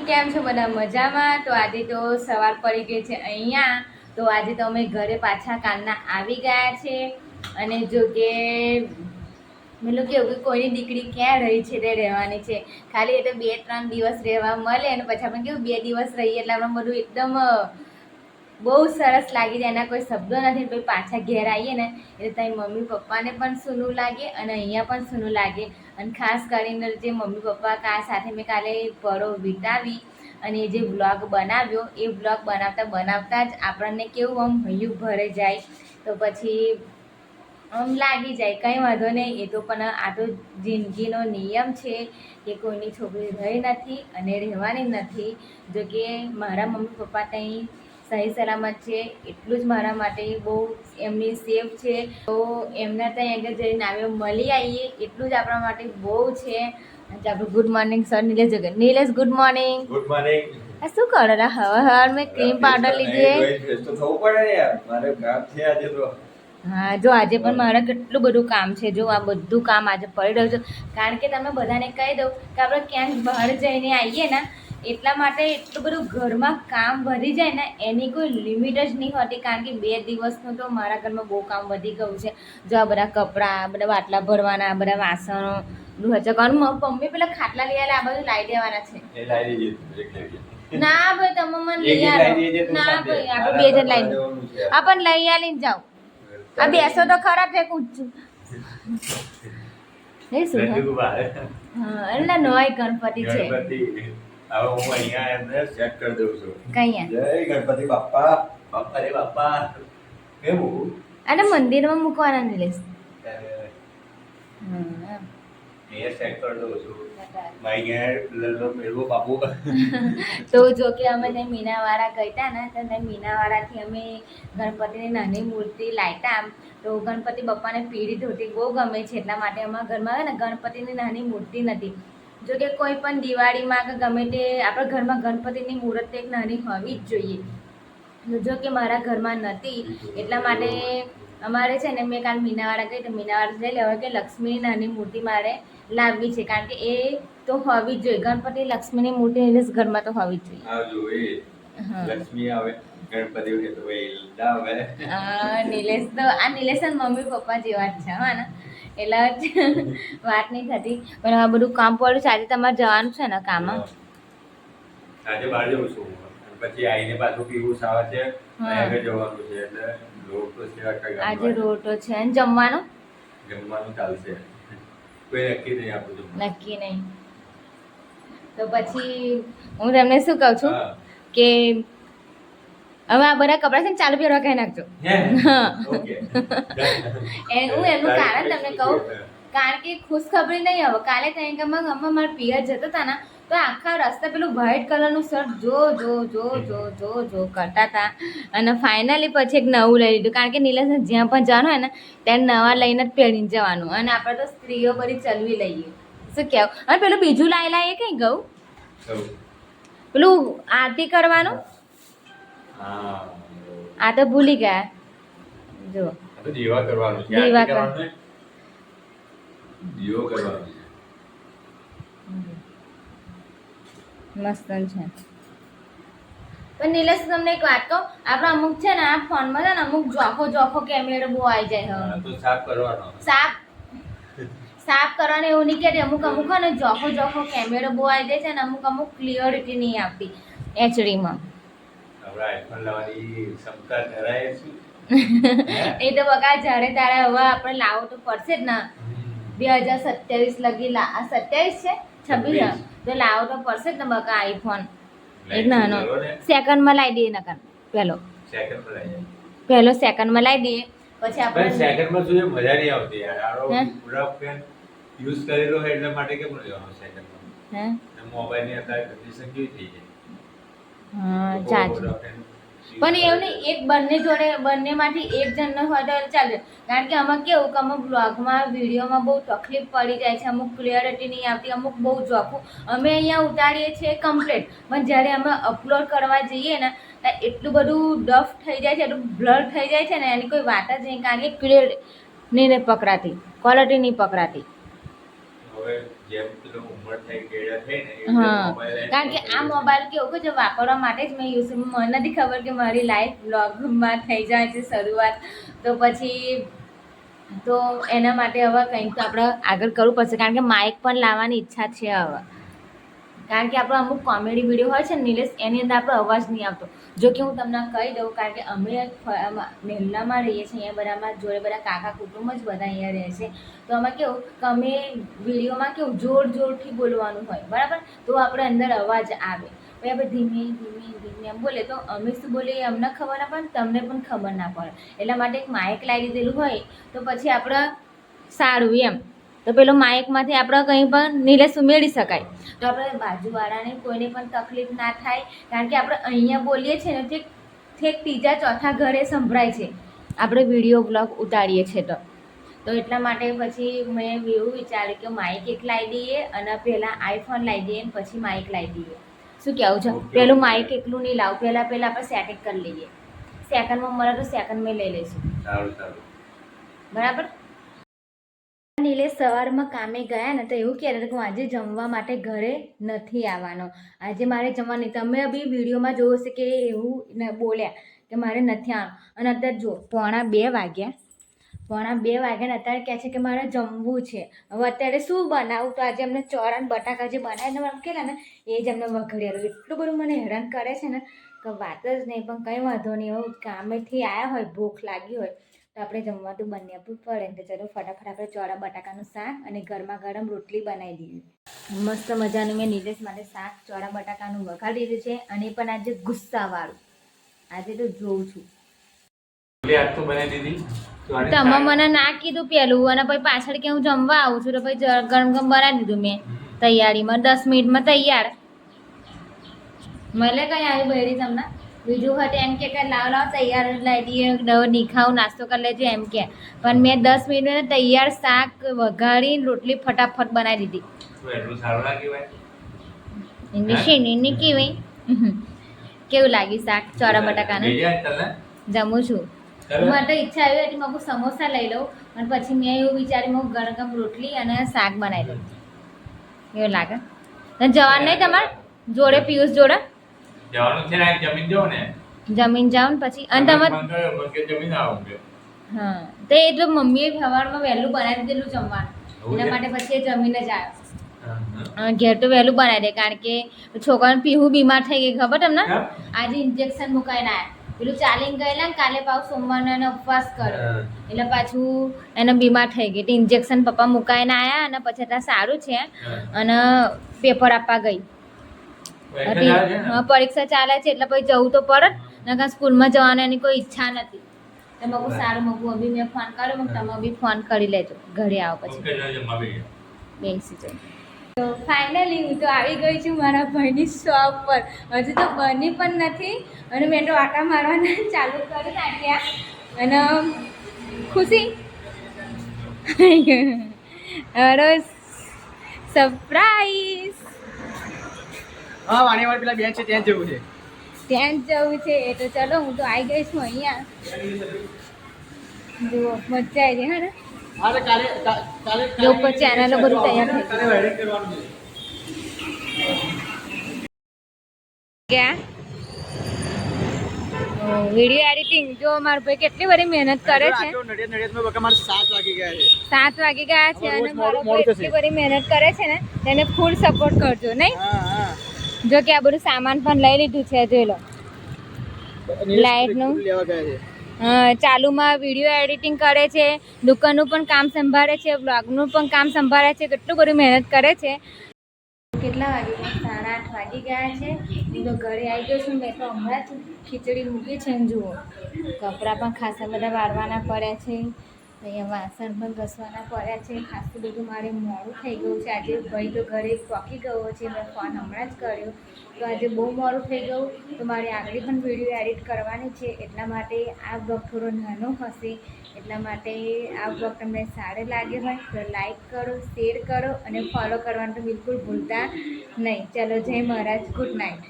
કેમ છો બધા મજામાં? તો આજે તો સવાર પડી ગઈ છે અહીંયા. તો આજે તો અમે ઘરે પાછા કાલના આવી ગયા છે. અને જો કે મેં કેવું કે કોઈની દીકરી ક્યાં રહી છે તે રહેવાની છે. ખાલી એ તો 2-3 દિવસ રહેવા મળે અને પછી આપણે કેવું 2 દિવસ રહીએ એટલે આપણે બધું એકદમ બહુ સરસ લાગી જાય. એના કોઈ શબ્દો નથી. પછી પાછા ઘેર આવીએ ને એટલે તારી મમ્મી પપ્પાને પણ સૂનું લાગે અને અહીંયા પણ સૂનું લાગે. અને ખાસ કરીને જે મમ્મી પપ્પા સાથે મેં કાલે પળો વિતાવી અને જે વ્લોગ બનાવ્યો એ વ્લોગ બનાવતા જ આપણને કેવું આમ હૈયું ભરે જાય. તો પછી આમ લાગી જાય કંઈ વાંધો નહીં. એ તો પણ આ તો જિંદગીનો નિયમ છે કે કોઈની છોકરી રહી નથી અને રહેવાની નથી. જો કે મારા મમ્મી પપ્પા ત્યાં સહી સલામત છે એટલું જ મારા માટે બહુ એમની સેફ છે. તો એમના ત્યાં આગળ જઈને આવે મળી આવીએ એટલું જ આપણા માટે બહુ છે. આપણે ગુડ મોર્નિંગ સર નીલેશ જગત. Nilesh good morning. Good morning. આ શું કરો રા? હવાર મેં ક્રીમ પાવડર લીધી તો થવું પડે ને યાર, મારે કામ છે આજે તો. હા જો આજે પણ મારે કેટલું બધું કામ છે. જો આ બધું કામ આજે પડી રહ્યું છે કારણ કે તમે બધાને કહી દઉં કે આપણે ક્યાંક બહાર જઈને આવીએ ને એટલા માટે એટલું બધું ઘરમાં કામ વધી જાય ને એની કોઈ લિમિટ જ નહીં હોતી. કારણ કે 2 દિવસનું તો મારા ઘરમાં બહુ કામ વધી ગયું છે. જો આ બધા કપડાં, બધા બાટલા ભરવાના, બધા વાસણો હચકવાનું. મમ્મી પેલા ખાટલા લઈ આલે, આ બધું લાવી દેવાના છે. એ લાવી દેજે. ના ભાઈ તમે મને લઈ આલો. ના ભાઈ આપણે 2 જણ લઈ આ પણ લઈ આલીને જાઓ. આ બેસો તો ખરા છે ઊંચું. એ શું હા એટલે નોય ગણપતિ છે. હવે હું અહીંયા એમને સેટ કરી દઉં છું. કઈ જય ગણપતિ બાપ્પા. બાપ્પા રે બાપ્પા. કેવું? અને મંદિરમાં મૂકવાના નીલેશ. એ સેટ કરી દઉં છું. માય ઘેર લલ્લો મેળવો બાપુ. તો જો કે અમે ત્યાં મીનાવાળા ગયા હતા ને તો ત્યાં મીનાવાળાથી અમે ગણપતિની નાની મૂર્તિ લાવ્યા. તો ગણપતિ બાપ્પાને પીળી ધોતી બહુ ગમે છે એટલા માટે અમારા ઘરમાં ને ગણપતિની નાની મૂર્તિ નથી. જો કે કોઈ પણ દિવાળીમાં કે ગમે તે આપણા ઘરમાં ગણપતિની મૂર્તિ એક નાની હોવી જ જોઈએ. જો કે મારા ઘરમાં નથી એટલા માટે અમારે છે ને મેં કાલ મીનાવાળા ગઈ તો મીનાવાળા લઈ લેવા કે લક્ષ્મીની નાની મૂર્તિ મારે લાવવી છે. કારણ કે એ તો હોવી જ જોઈએ. ગણપતિ લક્ષ્મીની મૂર્તિ નિલેશ ઘરમાં તો હોવી જ જોઈએ. આ જો એ લક્ષ્મી આવે, ગણપતિ હોય તો એ આવે. નિલેશ તો આ નિલેશ મમ્મી પપ્પા જેવા જ છે હા ને એટલે વાત નહીં થતી. પણ આ બધું કામ પડ્યું છે. આજે તમારે જવાનું છે ને કામ? આજે બહાર જવું છું પછી આવીને પાછું પીવું સાવ છે આગળ જવાનું છે એટલે રોટો છે. આજે રોટો છે અને જમવાનું ચાલશે. કોઈ નક્કી નહીં આપણું. નક્કી નહીં. તો પછી હું તમને શું કહું છું કે હવે આ બધા કપડાં છે ને ચાલુ પહેરવા કહી નાખજો. હું એનું કારણ તમને કહું કારણ કે ખુશખબરી નહીં. હવે કાલે ત્યાં ગામમાં મારા પિયર જતા હતા ને તો આખા રસ્તા પેલું વ્હાઈટ કલરનું શર્ટ જો જો જો જો જો જો કરતા હતા. અને ફાઇનલી પછી એક નવું લઈ લીધું. કારણ કે નીલેશને જ્યાં પણ જવાનું હોય ને ત્યાં નવા લઈને જ પહેરીને જવાનું. અને આપણે તો સ્ત્રીઓ બધી ચલવી લઈએ. શું કહેવું? અને પેલું બીજું લાયેલા એ કઈ ગયું પેલું આરતી કરવાનું આ તો ભૂલી ગયા. જો દીવા કરવાનું છે. દીવા કરવાનું. દીવો કરવાનો મસ્ત છે. પણ નીલેશ તમને એક વાત કહું આપણે અમુક છે ને આ ફોનમાં છે ને અમુક જોખો કેમેરો બહુ આવી જાય. તો સાફ કરવાનો. સાફ કરવાનું એવું નહીં કે અમુક હોય ને જોખો કેમેરો બહુ આવી જાય છે ને અમુક ક્લિયરિટી નહીં આવતી એચડીમાં. આપણે આઈફોન લાવવાની ક્ષમતા ધરાય છે. એ તો બકા જ્યારે તારે હવે આપણે લાવો તો પડશે જ ને 2027 લગી 27 છે 26 તો લાવો તો પડશે જ ને બકા આઈફોન. એક નાનો સેકન્ડમાં લાવી દઈએ નકર પહેલો સેકન્ડમાં લાવી દઈએ પછી આપણે સેકન્ડમાં જોઈએ મજા નહીં આવતી યાર. આરો પૂરા ફેન યુઝ કરેલો હોય એટલા માટે કેમ લેવાનો સેકન્ડમાં? મોબાઈલ ની અંદર કન્ડિશન કેવી થઈ જાય? હા ચાર્જ પણ એવું નહીં એક બંનેમાંથી એક જણનો હોય તો ચાલે. કારણ કે આમાં કેવું કે અમુક બ્લોગમાં વિડીયોમાં બહુ તકલીફ પડી જાય છે. અમુક ક્લિયરિટી નહીં આવતી. અમુક બહુ જોખું અમે અહીંયા ઉતારીએ છીએ કમ્પ્લીટ પણ જ્યારે અમે અપલોડ કરવા જઈએ ને તો એટલું બધું ડફ થઈ જાય છે એટલું બ્લર થઈ જાય છે ને એની કોઈ વાત જ નહીં. કારણ કે ક્લિયર નહીં પકડાતી ક્વોલિટી નહીં પકડાતી. હવે જેમ પેલો ઉંમર થઈ ગયેલા થઈ ને હા મોબાઈલ કારણ કે આ મોબાઈલ કેવું કે જો વાપરવા માટે જ મેં યુઝ મને નથી ખબર કે મારી લાઈફ બ્લોગમાં થઈ જાય છે શરૂઆત તો પછી તો એના માટે હવે કંઈક તો આપણે આગળ કરવું પડશે કારણ કે માઇક પણ લાવવાની ઈચ્છા છે હવે કારણ કે આપણો અમુક કોમેડી વિડીયો હોય છે ને નિલેશ એની અંદર આપણો અવાજ નહીં આવતો જો કે હું તમને કહી દઉં કારણ કે અમે મહેલામાં રહીએ છીએ અહીંયા બધામાં જોડે બધા કાકા કુટુંબ જ બધા અહીંયા રહે છે તો અમે કેવું કે અમે વિડીયોમાં કેવું જોર જોરથી બોલવાનું હોય બરાબર તો આપણે અંદર અવાજ આવે પછી આપણે ધીમે ધીમે ધીમે એમ બોલે તો અમે શું બોલીએ અમને ખબર ના પડે તમને પણ ખબર ના પડે એટલા માટે એક માઇક લાવી દીધેલું હોય તો પછી આપણે સારું એમ તો પેલો માઇકમાંથી આપણે કંઈ પણ નિલેશ ઉમેરી શકાય તો આપણે બાજુવાળાને કોઈને પણ તકલીફ ના થાય કારણ કે આપણે અહીંયા બોલીએ છીએ ને તે ઠેક ત્રીજા ચોથા ઘરે સંભળાય છે આપણે વિડીયો બ્લોગ ઉતારીએ છીએ તો એટલા માટે પછી મેં એવું વિચાર્યું કે માઇક એક લાવી દઈએ અને પહેલાં આઈફોન લાવી દઈએ અને પછી માઇક લાવી દઈએ શું કહેવું છે પેલું માઇક એકલું નહીં લાવું પહેલાં આપણે સેટિંગ કરી લઈએ સેકન્ડમાં મળે તો સેકન્ડમાં લઈ લઈશું બરાબર નિલેશ સવારમાં કામે ગયા ને તો એવું કહેતા હતા કે હું આજે જમવા માટે ઘરે નથી આવવાનો આજે મારે જમવા નહીં તમે બી વિડીયોમાં જોવો છે કે એવું બોલ્યા કે મારે નથી આવવાનું અને અત્યારે જો 1:30 વાગ્યા ને અત્યારે કહે છે કે મારે જમવું છે હવે અત્યારે શું બનાવું તો આજે અમને ચોળા બટાકા જે બનાવીને મૂકેલા ને એ જ અમને વઘડેલું એટલું બધું મને હેરાન કરે છે ને કે વાત જ નહીં પણ કંઈ વાંધો નહીં એવું કામેથી આવ્યા હોય ભૂખ લાગી હોય તો આપણે જમવા તો બને આપવું પડે ને તો ચલો ફટાફટ આપણે ચોળા બટાકાનું શાક અને ગરમા ગરમ રોટલી બનાવી દીધી મસ્ત મજાનું મેં નિલેશ માટે શાક ચોળા બટાકાનું વઘારી દીધું છે અને પણ આજે ગુસ્સાવાળું આજે તો જોઉં છું તમે મને ના કીધું પેલું અને પછી પાછળ કે હું જમવા આવું છું તો પછી ગરમ ગરમ બનાવી દીધું મેં તૈયારીમાં 10 મિનિટમાં તૈયાર મળે કઈ આવી બહેરી તમને બીજું હતું એમ કે લાવ તૈયાર લાવી દઈએ નીખાવ નાસ્તો કરી લેજો એમ કે પણ મેં 10 મિનિટમાં તૈયાર શાક વઘારી રોટલી ફટાફટ બનાવી દીધી એની કેવી કેવું લાગ્યું શાક ચોળા બટાકાનું જમું છું મને તો ઈચ્છા આવી હતી હું સમોસા લઈ લઉં અને પછી મેં એવું વિચાર્યું હું ગરમ ગરમ રોટલી અને શાક બનાવી દઉં એવું લાગે જવાનું નહીં તમારે જોડે પિયુષ જોડે જવાનું છે ને જમીન જાવ ને પછી અને તમે હા તો એ તો મમ્મીએ સવારમાં વહેલું બનાવી દીધેલું જમવાનું એના માટે પછી એ જમીને જ આવ્યો ઘેર તો વહેલું બનાવી દે કારણ કે છોકરાને પીહું બીમાર થઈ ગઈ ખબર તમને આજે ઇન્જેક્શન મુકાઈને આવ્યા પેલું ચાલીને ગયેલા ને કાલે પાછું સોમવારનો એને ઉપવાસ કર્યો એટલે પાછું એને બીમાર થઈ ગઈ તો ઇન્જેક્શન પપ્પા મુકાઈને આવ્યા અને પછી ત્યાં સારું છે અને પેપર આપવા ગઈ પરીક્ષા ચાલે છે એટલે પછી જવું તો પડે ને સ્કૂલમાં જવાની એની કોઈ ઈચ્છા નથી તો મગું સારું મગું અભી મેં ફોન કર્યો મગ તમે બી ફોન કરી લેજો ઘરે આવો પછી બેસી જાઓ તો ફાઇનલી હું તો આવી ગઈ છું મારા ભાઈની શોપ પર હજુ તો બની પણ નથી અને મેં તો આટા મારવાના ચાલુ કરી નાખ્યા અને ખુશી અરે સરપ્રાઈઝ હા વાણીવાડ પેલા બેન છે ત્યાં જવું છે એ તો ચલો હું તો આવી ગઈ છું અહીંયા જુઓ મજા આવી જાય હા ને કાલે લોકો ચેનલો બધું તૈયાર થઈ કાલે વેડિંગ કરવાનું છે ગયા વિડીયો એડિટિંગ જો મારો ભાઈ કેટલી બધી મહેનત કરે છે નડિયાદમાં બકા મારે 7 વાગી ગયા છે 7 વાગી ગયા છે અને મારો ભાઈ એટલી બધી મહેનત કરે છે ને તેને ફૂલ સપોર્ટ કરજો નહીં હા જો કે આ બધું સામાન પણ લઈ લીધું છે જોઈ લો લાઇટનું લેવા ગયા છે ચાલુમાં વિડીયો એડિટિંગ કરે છે દુકાનનું પણ કામ સંભાળે છે બ્લોગનું પણ કામ સંભાળે છે કેટલું બધું મહેનત કરે છે કેટલા વાગે 8:30 વાગી ગયા છે હું તો ઘરે આવી ગયો છું મેં તો હમણાં જ ખીચડી મૂકી છે ને જુઓ કપડાં પણ ખાસા બધા વાળવાના પડ્યા છે અહીંયા વાસણ પણ ઘસવાના પડ્યા છે ખાસું બધું મારે મોડું થઈ ગયું છે આજે ભાઈ તો ઘરે પોકી ગયો છે મેં ફોન હમણાં જ કર્યો તો આજે બહુ મોડું થઈ ગયું તો મારે આગળ પણ વિડીયો એડિટ કરવાની છે એટલા માટે આ બ્લોગ થોડો નાનો હશે એટલા માટે આ બ્લોગ તમને સારો લાગ્યો હોય તો લાઈક કરો શેર કરો અને ફોલો કરવાનું તો બિલકુલ ભૂલતા નહીં ચલો જય મહારાજ ગુડ નાઇટ